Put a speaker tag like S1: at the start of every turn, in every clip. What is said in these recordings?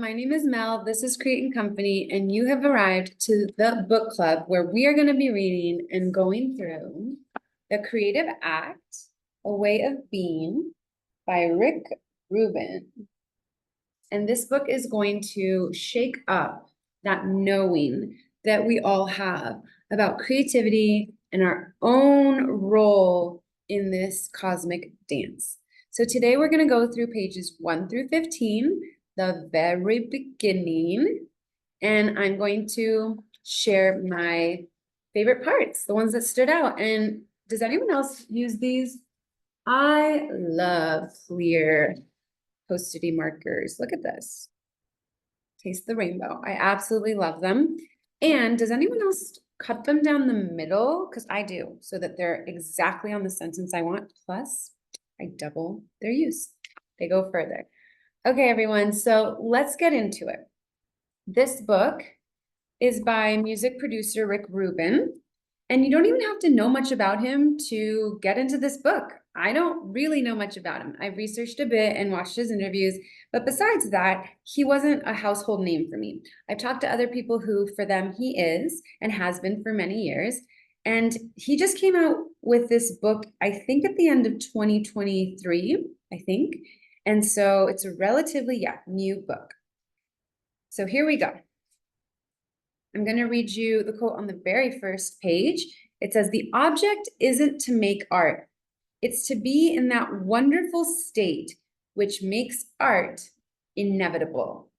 S1: My name is Mel. This is Create and Company, and you have arrived to the book club where we are going to be reading and going through The Creative Act, A Way of Being by Rick Rubin. And this book is going to shake up that knowing that we all have about creativity and our own role in this cosmic dance. So today we're going to go through pages 1 through 15, the very beginning, and I'm going to share my favorite parts, the ones that stood out. And does anyone else use these? I love clear Post-it markers. Look at this. Taste the rainbow. I absolutely love them. And does anyone else cut them down the middle? Because I do, so that they're exactly on the sentence I want. Plus, I double their use. They go further. Okay, everyone, so let's get into it. This book is by music producer Rick Rubin, and you don't even have to know much about him to get into this book. I don't really know much about him. I've researched a bit and watched his interviews, but besides that, he wasn't a household name for me. I've talked to other people who, for them, he is and has been for many years. And he just came out with this book, I think at the end of 2023, I think. And so it's a relatively, new book. So here we go. I'm going to read you the quote on the very first page. It says, "The object isn't to make art. It's to be in that wonderful state which makes art inevitable."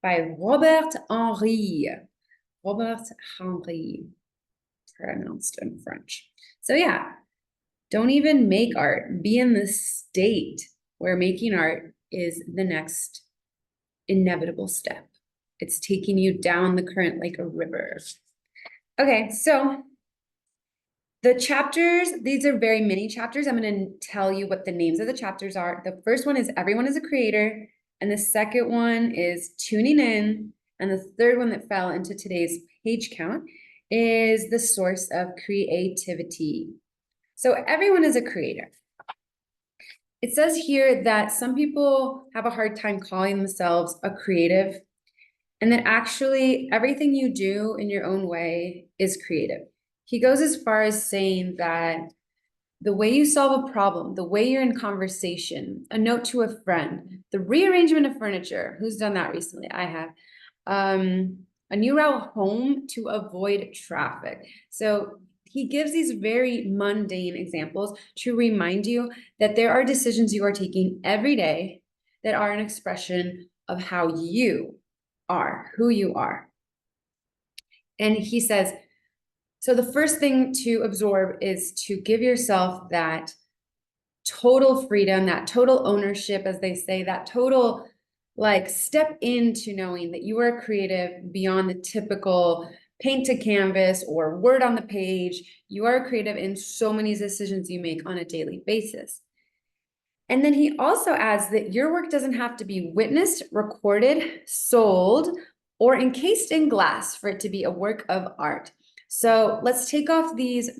S1: By Robert Henri. Robert Henri, pronounced in French. So yeah, don't even make art. Be in the state where making art is the next inevitable step. It's taking you down the current like a river. Okay, so the chapters, these are very mini chapters. I'm going to tell you what the names of the chapters are. The first one is Everyone is a Creator, and the second one is Tuning In, and the third one that fell into today's page count is The Source of Creativity. So everyone is a creator. It says here that some people have a hard time calling themselves a creative, and that actually everything you do in your own way is creative. He goes as far as saying that the way you solve a problem, the way you're in conversation, a note to a friend, the rearrangement of furniture, who's done that recently? I have. A new route home to avoid traffic. So he gives these very mundane examples to remind you that there are decisions you are taking every day that are an expression of how you are, who you are. And he says, so the first thing to absorb is to give yourself that total freedom, that total ownership, as they say, that total like step into knowing that you are creative beyond the typical paint to canvas or word on the page. You are creative in so many decisions you make on a daily basis. And then he also adds that your work doesn't have to be witnessed, recorded, sold, or encased in glass for it to be a work of art. So let's take off these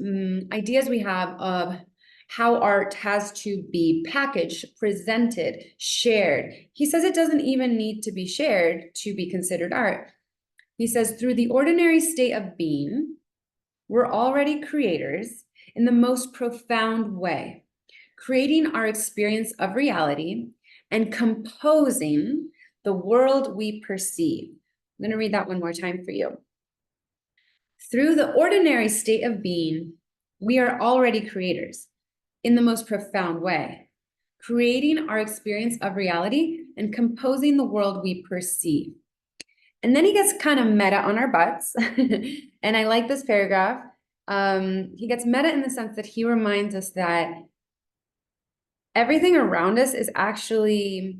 S1: ideas we have of how art has to be packaged, presented, shared. He says it doesn't even need to be shared to be considered art. He says, through the ordinary state of being, we're already creators in the most profound way, creating our experience of reality and composing the world we perceive. I'm going to read that one more time for you. Through the ordinary state of being, we are already creators in the most profound way, creating our experience of reality and composing the world we perceive. And then he gets kind of meta on our butts. And I like this paragraph. He gets meta in the sense that he reminds us that everything around us is actually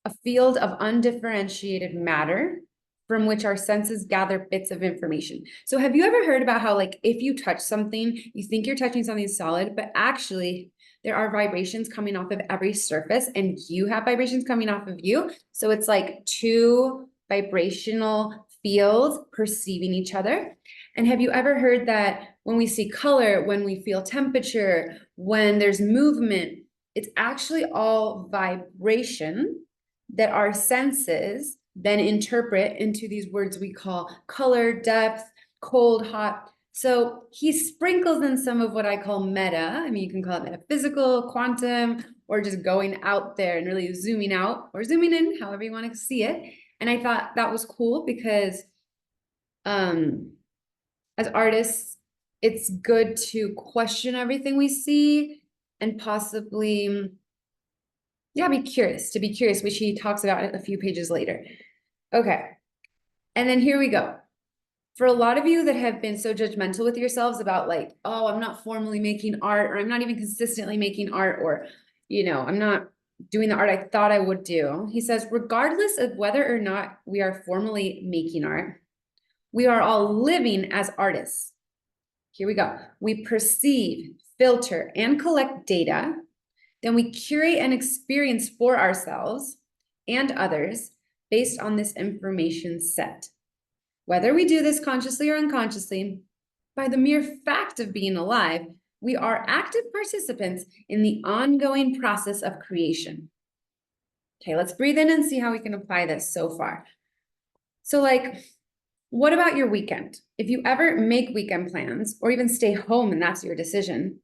S1: a field of undifferentiated matter from which our senses gather bits of information. So have you ever heard about how, like, if you touch something, you think you're touching something solid, but actually there are vibrations coming off of every surface and you have vibrations coming off of you. So it's like two vibrational fields perceiving each other. And have you ever heard that when we see color, when we feel temperature, when there's movement, it's actually all vibration that our senses then interpret into these words we call color, depth, cold, hot. So he sprinkles in some of what I call meta. I mean, you can call it metaphysical, quantum, or just going out there and really zooming out or zooming in, however you want to see it. And I thought that was cool because as artists, it's good to question everything we see and possibly, yeah, be curious, which he talks about a few pages later. Okay. And then here we go. For a lot of you that have been so judgmental with yourselves about like, oh, I'm not formally making art, or I'm not even consistently making art, or, I'm not doing the art I thought I would do. He says, regardless of whether or not we are formally making art, we are all living as artists. Here we go. We perceive, filter, and collect data. Then we curate an experience for ourselves and others based on this information set. Whether we do this consciously or unconsciously, by the mere fact of being alive, we are active participants in the ongoing process of creation. Okay, let's breathe in and see how we can apply this so far. So what about your weekend? If you ever make weekend plans or even stay home and that's your decision,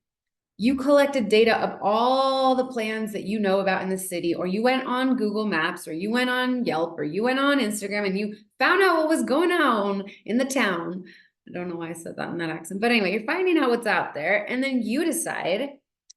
S1: you collected data of all the plans that you know about in the city, or you went on Google Maps, or you went on Yelp, or you went on Instagram and you found out what was going on in the town. I don't know why I said that in that accent, but anyway, you're finding out what's out there. And then you decide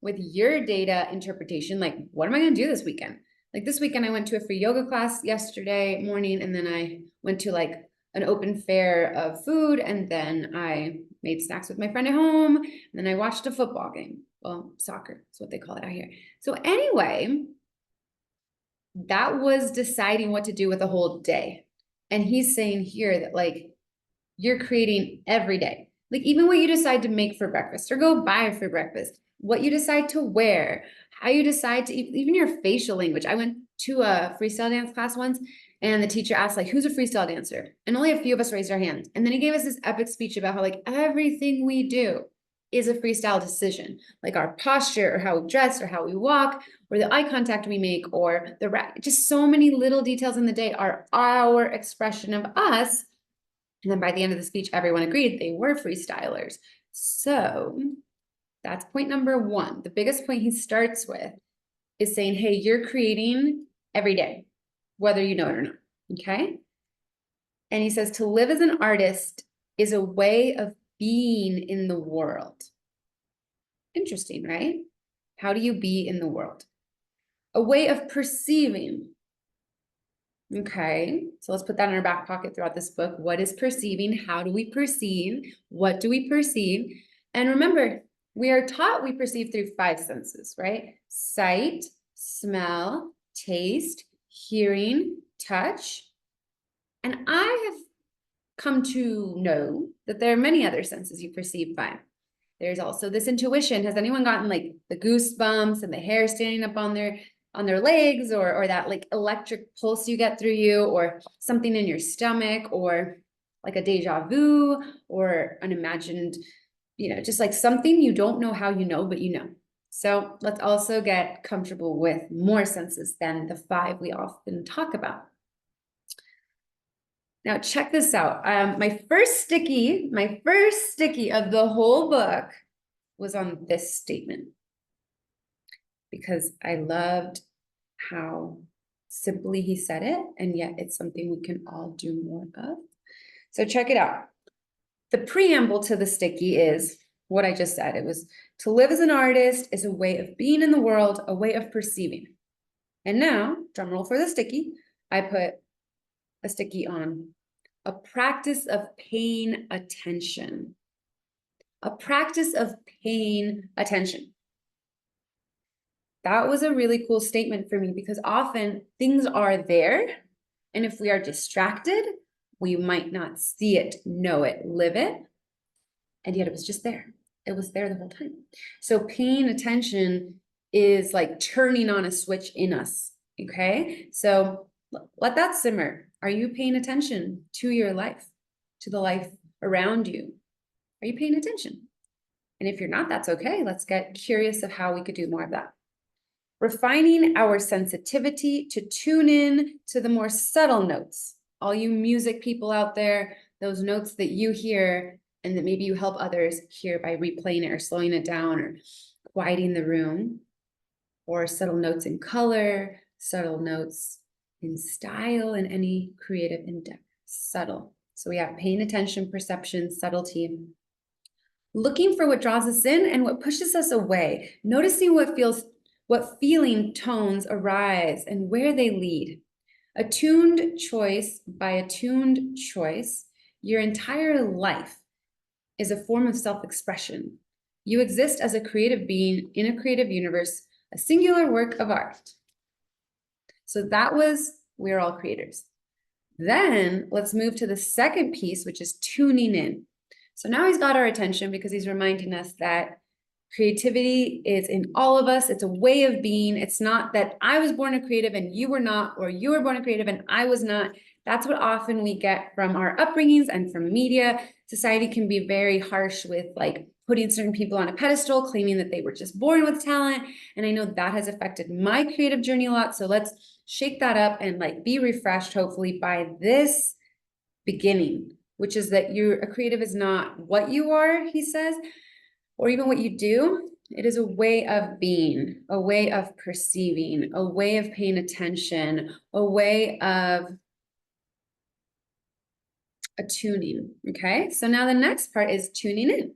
S1: with your data interpretation, like, what am I going to do this weekend? Like this weekend, I went to a free yoga class yesterday morning, and then I went to like an open fair of food, and then I made snacks with my friend at home, and then I watched a football game. Well, soccer is what they call it out here. So anyway, that was deciding what to do with the whole day. And he's saying here that like, you're creating every day. Like even what you decide to make for breakfast or go buy for breakfast, what you decide to wear, how you decide to, even your facial language. I went to a freestyle dance class once, and the teacher asked like, who's a freestyle dancer? And only a few of us raised our hands. And then he gave us this epic speech about how like everything we do is a freestyle decision, like our posture or how we dress or how we walk or the eye contact we make or just so many little details in the day are our expression of us. And then by the end of the speech, everyone agreed they were freestylers. So that's point number one. The biggest point he starts with is saying, hey, you're creating every day, whether you know it or not, okay? And he says to live as an artist is a way of being in the world. Interesting, right? How do you be in the world? A way of perceiving. Okay, so let's put that in our back pocket throughout this book. What is perceiving? How do we perceive? What do we perceive? And remember, we are taught we perceive through 5 senses, right? Sight, smell, taste, hearing, touch. And I have come to know that there are many other senses you perceive by. There's also this intuition. Has anyone gotten like the goosebumps and the hair standing up on their legs, or that like electric pulse you get through you, or something in your stomach, or like a deja vu, or an imagined, just like something you don't know how you know, but you know. So let's also get comfortable with more senses than the 5 we often talk about. Now check this out. My first sticky of the whole book was on this statement, because I loved how simply he said it, and yet it's something we can all do more of. So check it out. The preamble to the sticky is what I just said. It was to live as an artist is a way of being in the world, a way of perceiving. And now, drum roll for the sticky, I put a sticky on a practice of paying attention. A practice of paying attention. That was a really cool statement for me, because often things are there, and if we are distracted, we might not see it, know it, live it, and yet it was just there. It was there the whole time. So paying attention is like turning on a switch in us, okay? So let that simmer. Are you paying attention to your life, to the life around you? Are you paying attention? And if you're not, that's okay. Let's get curious of how we could do more of that. refining our sensitivity to tune in to the more subtle notes. All you music people out there, those notes that you hear and that maybe you help others hear by replaying it or slowing it down or quieting the room, or subtle notes in color, subtle notes in style, and any creative endeavor. Subtle. So we have paying attention, perception, subtlety. Looking for what draws us in and what pushes us away. Noticing what feeling tones arise and where they lead. Attuned choice by attuned choice, your entire life is a form of self-expression. You exist as a creative being in a creative universe, a singular work of art. So that was, we're all creators. Then let's move to the second piece, which is tuning in. So now he's got our attention because he's reminding us that creativity is in all of us. It's a way of being. It's not that I was born a creative and you were not, or you were born a creative and I was not. That's what often we get from our upbringings and from media. Society can be very harsh with like putting certain people on a pedestal, claiming that they were just born with talent. And I know that has affected my creative journey a lot. So let's shake that up and like be refreshed, hopefully, by this beginning, which is that you're a creative is not what you are, he says, or even what you do. It is a way of being, a way of perceiving, a way of paying attention, a way of attuning. Okay, so now the next part is tuning in.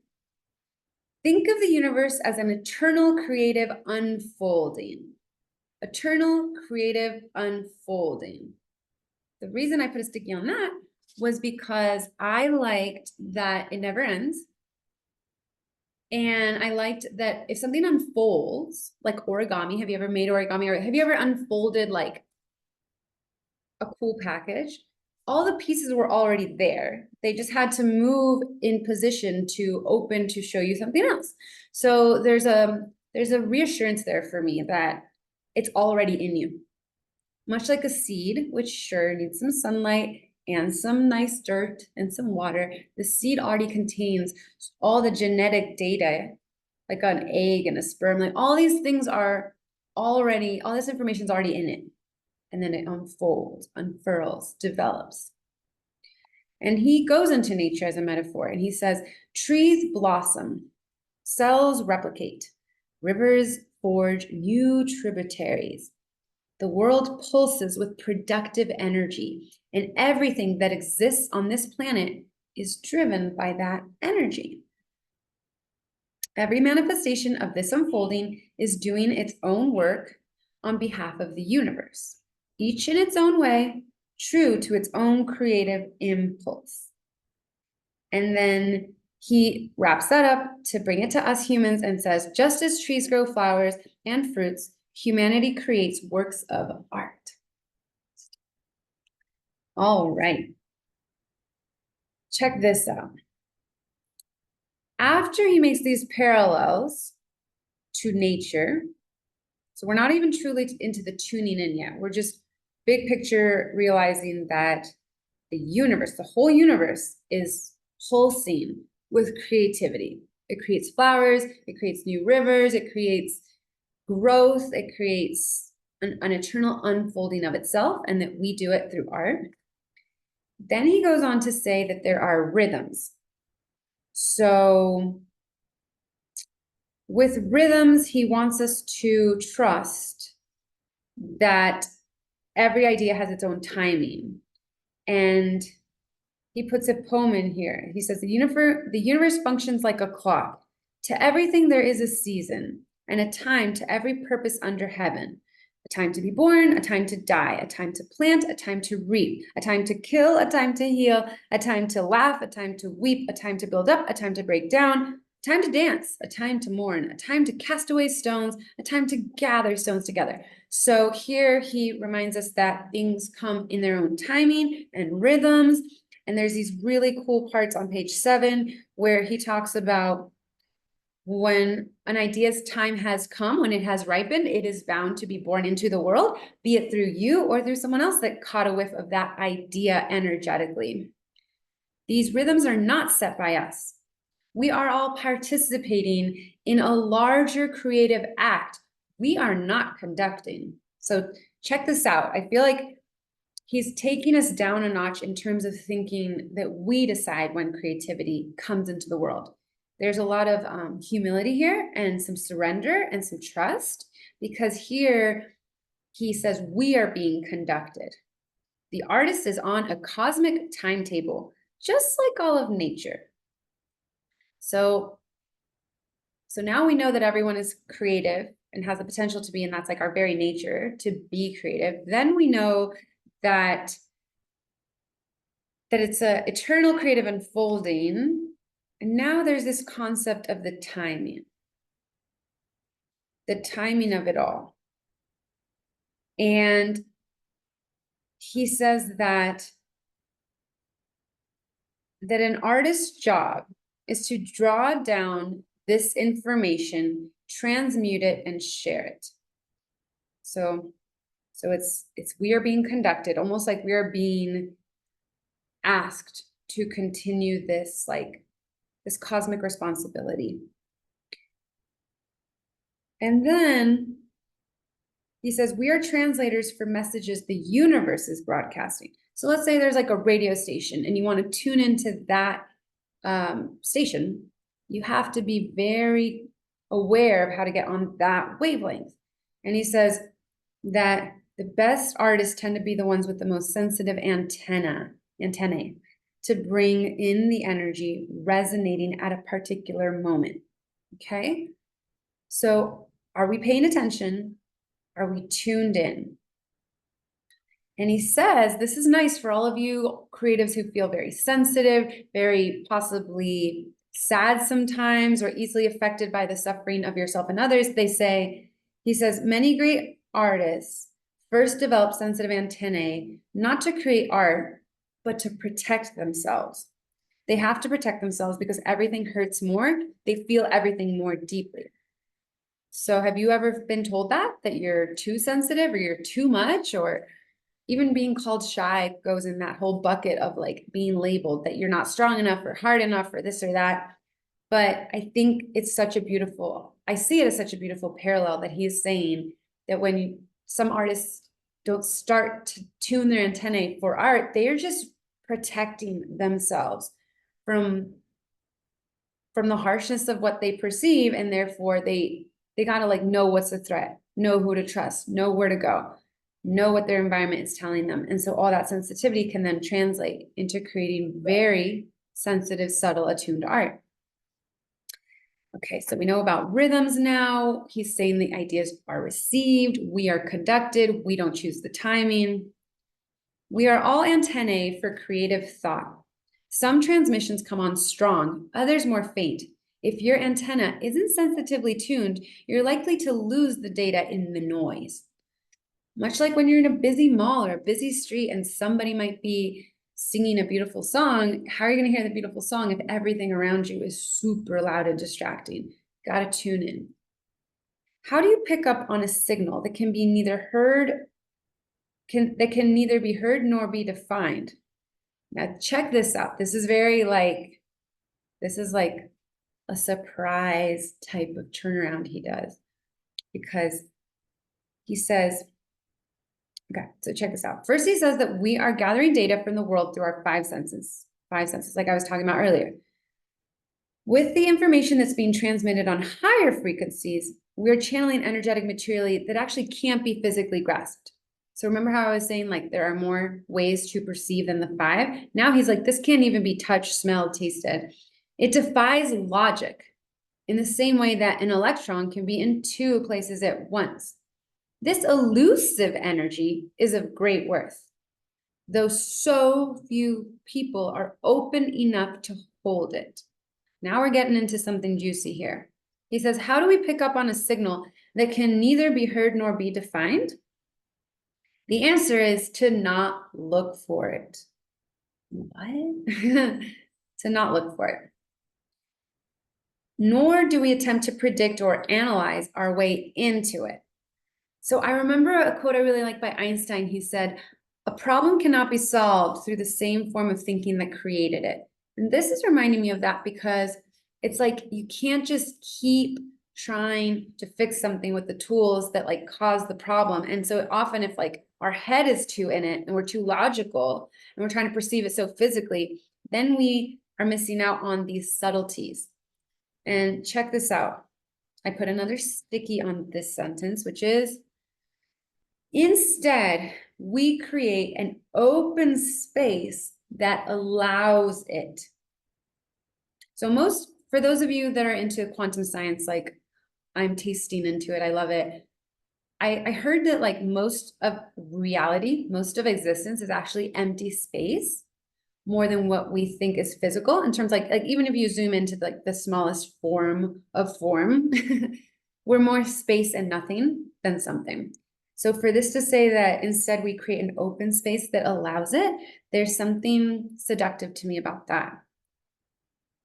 S1: Think of the universe as an eternal creative unfolding. Eternal creative unfolding. The reason I put a sticky on that was because I liked that it never ends. And I liked that if something unfolds, like origami, have you ever made origami, or have you ever unfolded like a cool package? All the pieces were already there. They just had to move in position to open to show you something else. So there's a reassurance there for me that it's already in you. Much like a seed, which sure needs some sunlight and some nice dirt and some water, the seed already contains all the genetic data, like an egg and a sperm, like all these things are already, all this information is already in it. And then it unfolds, unfurls, develops. And he goes into nature as a metaphor, and he says, trees blossom, cells replicate, rivers forge new tributaries. The world pulses with productive energy, and everything that exists on this planet is driven by that energy. Every manifestation of this unfolding is doing its own work on behalf of the universe, each in its own way, true to its own creative impulse. And then he wraps that up to bring it to us humans and says, just as trees grow flowers and fruits, humanity creates works of art. All right. Check this out. After he makes these parallels to nature, so we're not even truly into the tuning in yet. We're just big picture realizing that the universe, the whole universe, is pulsing with creativity. It creates flowers, it creates new rivers, it creates growth, it creates an eternal unfolding of itself, and that we do it through art. Then he goes on to say that there are rhythms. So with rhythms, he wants us to trust that every idea has its own timing. And he puts a poem in here. He says, the universe functions like a clock. To everything there is a season, and a time to every purpose under heaven. A time to be born, a time to die, a time to plant, a time to reap, a time to kill, a time to heal, a time to laugh, a time to weep, a time to build up, a time to break down, a time to dance, a time to mourn, a time to cast away stones, a time to gather stones together. So here he reminds us that things come in their own timing and rhythms. And there's these really cool parts on page 7 where he talks about when an idea's time has come, when it has ripened, it is bound to be born into the world, be it through you or through someone else that caught a whiff of that idea energetically. These rhythms are not set by us. We are all participating in a larger creative act we are not conducting. So check this out. I feel like he's taking us down a notch in terms of thinking that we decide when creativity comes into the world. There's a lot of humility here and some surrender and some trust, because here he says we are being conducted. The artist is on a cosmic timetable, just like all of nature. So now we know that everyone is creative and has the potential to be, and that's like our very nature to be creative. Then we know that it's a eternal creative unfolding. And now there's this concept of the timing of it all. And he says that an artist's job is to draw down this information, transmute it, and share it. So it's we are being conducted, almost like we are being asked to continue this, like, this cosmic responsibility. And then he says, we are translators for messages the universe is broadcasting. So let's say there's like a radio station and you want to tune into that station. You have to be very aware of how to get on that wavelength. And he says that the best artists tend to be the ones with the most sensitive antennae to bring in the energy resonating at a particular moment. Okay? So are we paying attention? Are we tuned in? And he says, this is nice for all of you creatives who feel very sensitive, very possibly sad sometimes, or easily affected by the suffering of yourself and others. He says, many great artists first develop sensitive antennae, not to create art, but to protect themselves. They have to protect themselves because everything hurts more. They feel everything more deeply. So have you ever been told that you're too sensitive or you're too much, or even being called shy goes in that whole bucket of like being labeled that you're not strong enough or hard enough or this or that. But I think it's I see it as such a beautiful parallel that he's saying that when some artists don't start to tune their antennae for art, they are just protecting themselves from the harshness of what they perceive, and therefore they gotta like know what's the threat, know who to trust, know where to go, know what their environment is telling them. And so all that sensitivity can then translate into creating very sensitive, subtle, attuned art. Okay, so we know about rhythms now. He's saying the ideas are received, we are conducted, we don't choose the timing. We are all antennae for creative thought. Some transmissions come on strong, others more faint. If your antenna isn't sensitively tuned, you're likely to lose the data in the noise. Much like when you're in a busy mall or a busy street and somebody might be singing a beautiful song, how are you going to hear the beautiful song if everything around you is super loud and distracting? Got to tune in. How do you pick up on a signal that can be neither heard, that can neither be heard nor be defined? Now check this out. This is like a surprise type of turnaround he does, because he says, okay, so check this out. First, he says that we are gathering data from the world through our five senses, like I was talking about earlier. With the information that's being transmitted on higher frequencies, we're channeling energetic material that actually can't be physically grasped. So remember how I was saying, like, there are more ways to perceive than the five? Now he's like, this can't even be touched, smelled, tasted. It defies logic in the same way that an electron can be in two places at once. This elusive energy is of great worth, though so few people are open enough to hold it. Now we're getting into something juicy here. He says, how do we pick up on a signal that can neither be heard nor be defined? The answer is to not look for it. What? To not look for it. Nor do we attempt to predict or analyze our way into it. So I remember a quote I really like by Einstein. He said, a problem cannot be solved through the same form of thinking that created it. And this is reminding me of that, because it's like you can't just keep trying to fix something with the tools that like cause the problem. And so often if like our head is too in it and we're too logical and we're trying to perceive it so physically, then we are missing out on these subtleties. And check this out. I put another sticky on this sentence, which is, instead, we create an open space that allows it. So for those of you that are into quantum science, like I'm tasting into it, I love it. I heard that like most of reality, most of existence is actually empty space more than what we think is physical in terms like even if you zoom into like the smallest form of form, we're more space and nothing than something. So for this to say that instead we create an open space that allows it, there's something seductive to me about that.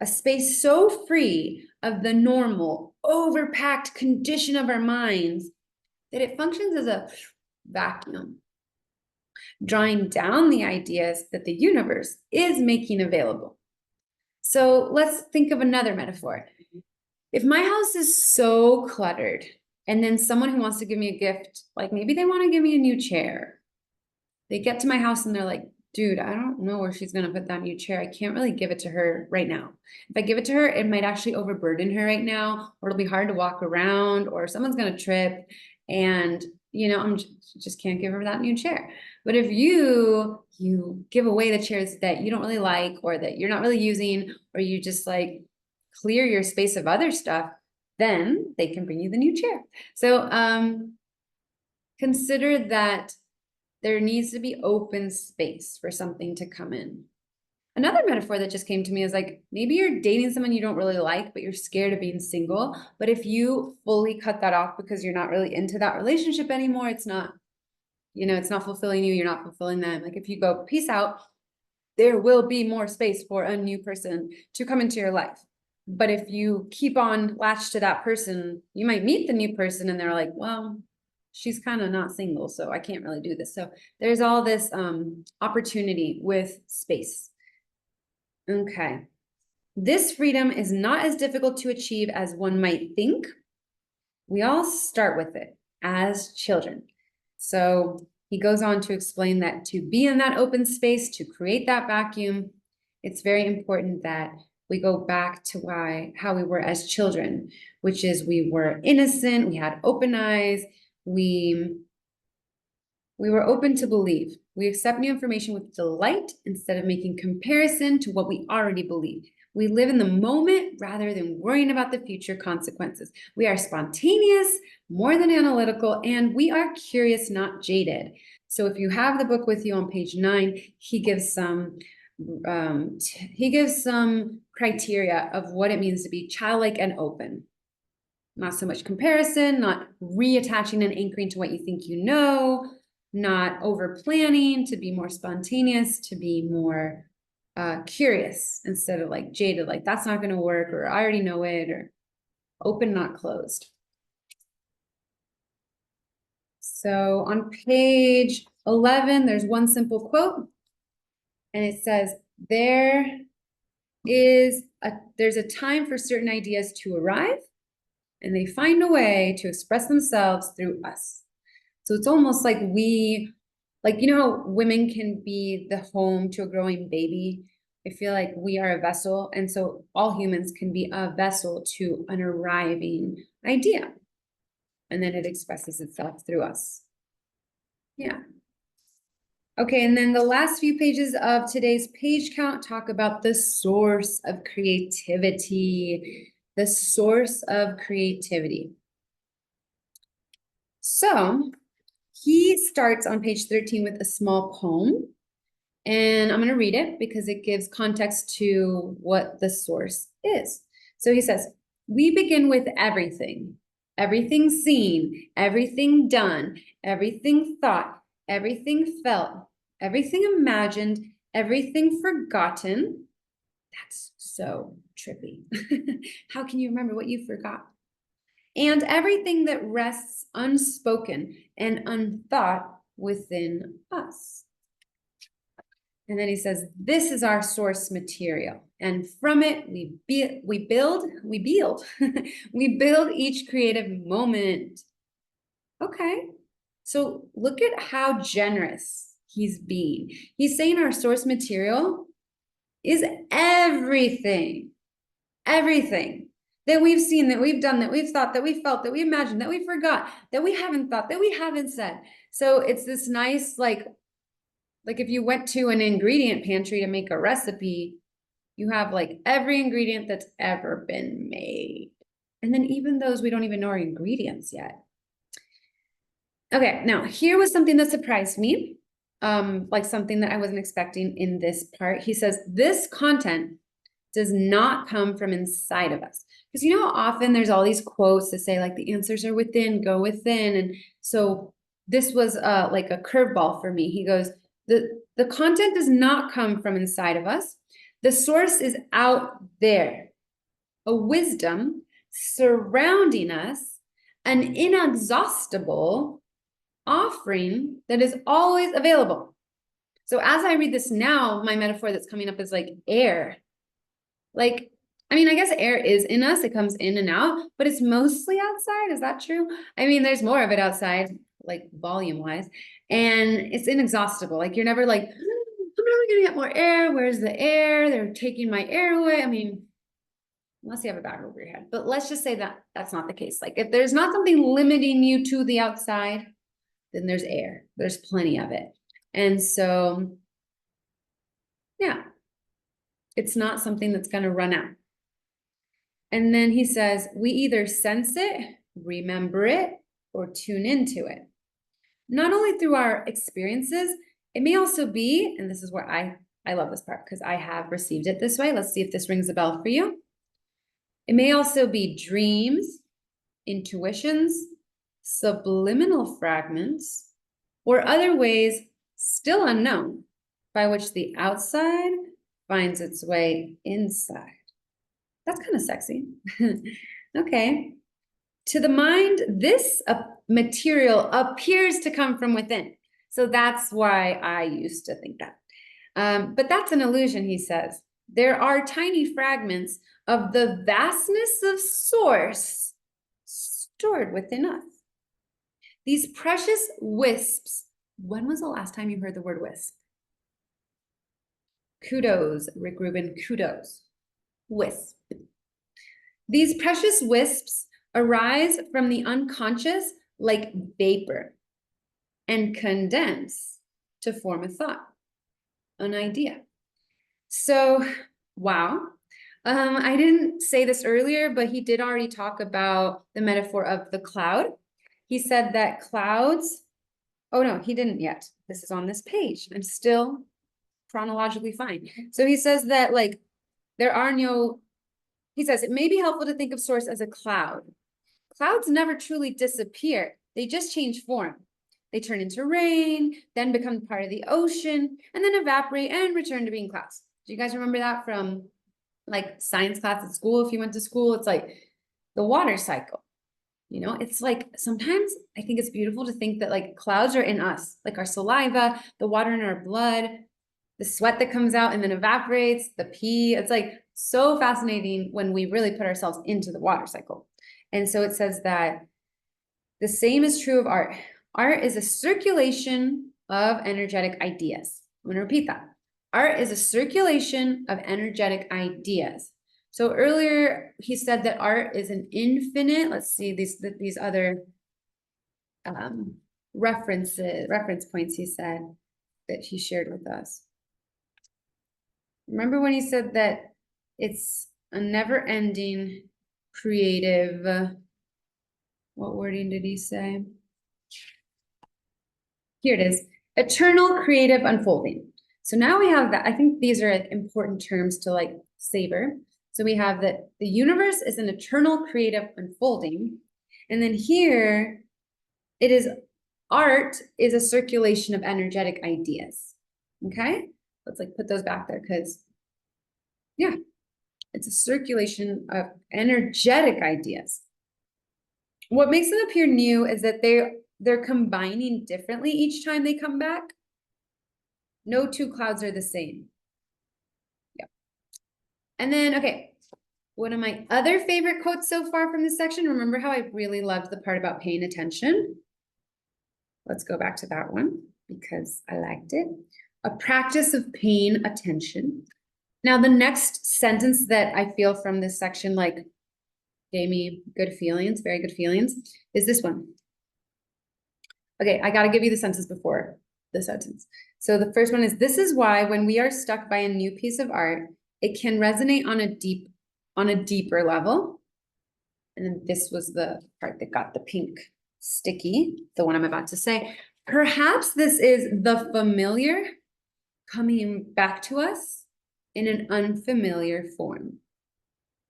S1: A space so free of the normal, overpacked condition of our minds that it functions as a vacuum, drawing down the ideas that the universe is making available. So let's think of another metaphor. If my house is so cluttered, and then someone who wants to give me a gift, like maybe they want to give me a new chair, they get to my house and they're like, dude, I don't know where she's going to put that new chair. I can't really give it to her right now. If I give it to her, it might actually overburden her right now, or it'll be hard to walk around, or someone's going to trip. And, I just can't give her that new chair. But if you give away the chairs that you don't really like, or that you're not really using, or you just like clear your space of other stuff, then they can bring you the new chair. So consider that there needs to be open space for something to come in. Another metaphor that just came to me is like, maybe you're dating someone you don't really like, but you're scared of being single. But if you fully cut that off because you're not really into that relationship anymore, it's not, it's not fulfilling you, you're not fulfilling them. Like if you go, peace out, there will be more space for a new person to come into your life. But if you keep on latched to that person, you might meet the new person and they're like, well, she's kind of not single, so I can't really do this. So there's all this opportunity with space. Okay. This freedom is not as difficult to achieve as one might think. We all start with it as children. So he goes on to explain that to be in that open space, to create that vacuum, it's very important that we go back to how we were as children, which is we were innocent, we had open eyes, we were open to believe. We accept new information with delight instead of making comparison to what we already believe. We live in the moment rather than worrying about the future consequences. We are spontaneous, more than analytical, and we are curious, not jaded. So if you have the book with you on page 9, he gives some criteria of what it means to be childlike and open. Not so much comparison, not reattaching and anchoring to what you think you know, not over planning, to be more spontaneous, to be more curious instead of like jaded, like that's not going to work, or I already know it, or open, not closed. So on page 11, there's one simple quote, and it says, there's a time for certain ideas to arrive, and they find a way to express themselves through us. So it's almost like how women can be the home to a growing baby. I feel like we are a vessel, and so all humans can be a vessel to an arriving idea. And then it expresses itself through us. Yeah. Okay, and then the last few pages of today's page count talk about the source of creativity. The source of creativity. So he starts on page 13 with a small poem, and I'm going to read it because it gives context to what the source is. So he says, we begin with everything, everything seen, everything done, everything thought, everything felt, everything imagined, everything forgotten. That's so trippy. How can you remember what you forgot? And everything that rests unspoken and unthought within us. And then he says, this is our source material. And from it, we build we build each creative moment. Okay. So look at how generous he's being. He's saying our source material is everything, everything that we've seen, that we've done, that we've thought, that we felt, that we imagined, that we forgot, that we haven't thought, that we haven't said. So it's this nice, like if you went to an ingredient pantry to make a recipe, you have like every ingredient that's ever been made. And then even those we don't even know are ingredients yet. Okay, now here was something that surprised me, like something that I wasn't expecting in this part. He says, this content does not come from inside of us. Because you know how often there's all these quotes that say like the answers are within, go within. And so this was like a curveball for me. He goes, the content does not come from inside of us. The source is out there, a wisdom surrounding us, an inexhaustible offering that is always available. So as I read this now, my metaphor that's coming up is like air. Like, I mean, I guess air is in us. It comes in and out, but it's mostly outside. Is that true? I mean, there's more of it outside, like volume wise, and it's inexhaustible. Like you're never like, I'm never gonna get more air. Where's the air? They're taking my air away. I mean, unless you have a bag over your head, but let's just say that that's not the case. Like if there's not something limiting you to the outside, then there's air. There's plenty of it. And so, yeah, it's not something that's going to run out. And then he says, we either sense it, remember it, or tune into it. Not only through our experiences, it may also be, and this is where I love this part because I have received it this way. Let's see if this rings a bell for you. It may also be dreams, intuitions, subliminal fragments, or other ways still unknown by which the outside finds its way inside. That's kind of sexy. Okay. To the mind, this material appears to come from within. So that's why I used to think that. But that's an illusion, he says. There are tiny fragments of the vastness of source stored within us. These precious wisps. When was the last time you heard the word wisp? Kudos, Rick Rubin, kudos. Wisp. These precious wisps arise from the unconscious like vapor and condense to form a thought, an idea. So, wow. I didn't say this earlier, but he did already talk about the metaphor of the cloud. He said that clouds, oh no, he didn't yet. This is on this page. I'm still chronologically fine. So he says that like there are no, he says it may be helpful to think of source as a cloud. Clouds never truly disappear. They just change form. They turn into rain, then become part of the ocean, and then evaporate and return to being clouds. Do you guys remember that from like science class at school? If you went to school, it's like the water cycle. You know, it's like sometimes I think it's beautiful to think that like clouds are in us, like our saliva, the water in our blood, the sweat that comes out and then evaporates, the pee. It's like so fascinating when we really put ourselves into the water cycle. And so it says that the same is true of art. Art is a circulation of energetic ideas. I'm going to repeat that. Art is a circulation of energetic ideas. So earlier he said that art is an infinite, let's see these other reference points he said that he shared with us. Remember when he said that it's a never-ending creative, what wording did he say? Here it is, eternal creative unfolding. So now we have that. I think these are important terms to like savor. So we have that the universe is an eternal creative unfolding. And then here it is, art is a circulation of energetic ideas. Okay, let's like put those back there because yeah, it's a circulation of energetic ideas. What makes them appear new is that they're combining differently each time they come back. No two clouds are the same. Yeah. And then, okay, one of my other favorite quotes so far from this section, remember how I really loved the part about paying attention? Let's go back to that one because I liked it. A practice of paying attention. Now, the next sentence that I feel from this section, like, gave me good feelings, very good feelings, is this one. Okay, I got to give you the sentence before the sentence. So the first one is, this is why when we are struck by a new piece of art, it can resonate on a deeper level. And then this was the part that got the pink sticky, the one I'm about to say. Perhaps this is the familiar coming back to us in an unfamiliar form.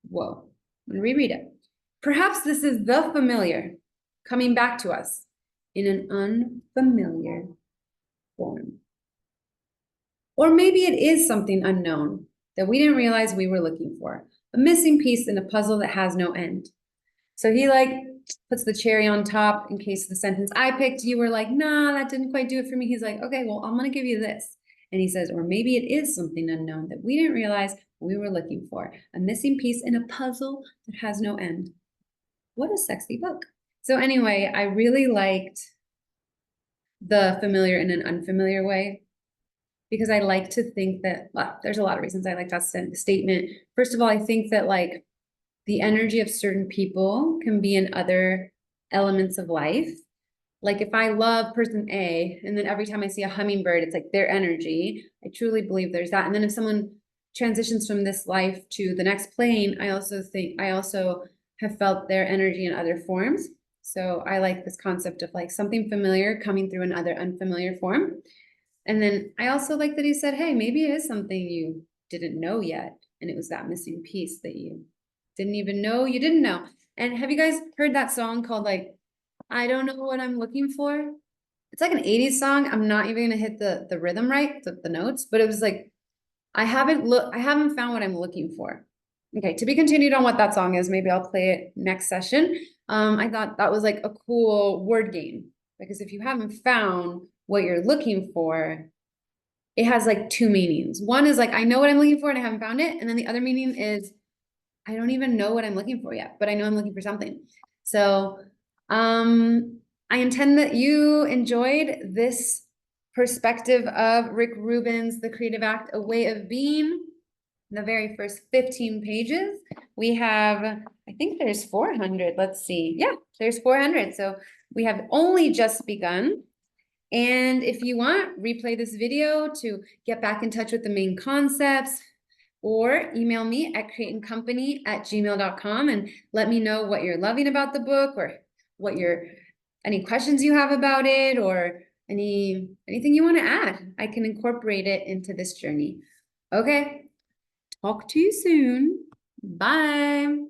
S1: Whoa, I'm gonna reread it. Perhaps this is the familiar coming back to us in an unfamiliar form. Or maybe it is something unknown that we didn't realize we were looking for, a missing piece in a puzzle that has no end. So he like puts the cherry on top in case the sentence I picked, you were like, nah, that didn't quite do it for me. He's like, okay, well, I'm gonna give you this. And he says, or maybe it is something unknown that we didn't realize we were looking for, a missing piece in a puzzle that has no end. What a sexy book. So anyway, I really liked the familiar in an unfamiliar way because I like to think that, well, there's a lot of reasons I like that statement. First of all, I think that like the energy of certain people can be in other elements of life. Like if I love person A, and then every time I see a hummingbird, it's like their energy. I truly believe there's that. And then if someone transitions from this life to the next plane, I also have felt their energy in other forms. So I like this concept of like something familiar coming through another unfamiliar form. And then I also like that he said, hey, maybe it is something you didn't know yet. And it was that missing piece that you didn't even know you didn't know. And have you guys heard that song called like, I don't know what I'm looking for? It's like an 80s song. I'm not even gonna hit the rhythm right, the notes, but it was like, I haven't found what I'm looking for. Okay, to be continued on what that song is, maybe I'll play it next session. I thought that was like a cool word game because if you haven't found what you're looking for, it has like two meanings. One is like, I know what I'm looking for and I haven't found it. And then the other meaning is, I don't even know what I'm looking for yet, but I know I'm looking for something. So I intend that you enjoyed this perspective of Rick Rubin's The Creative Act, A Way of Being. The very first 15 pages. We have, I think there's 400. Let's see. Yeah, there's 400. So we have only just begun. And if you want, replay this video to get back in touch with the main concepts, or email me at createandcompany@gmail.com and let me know what you're loving about the book or any questions you have about it or anything you want to add. I can incorporate it into this journey. Okay, talk to you soon. Bye.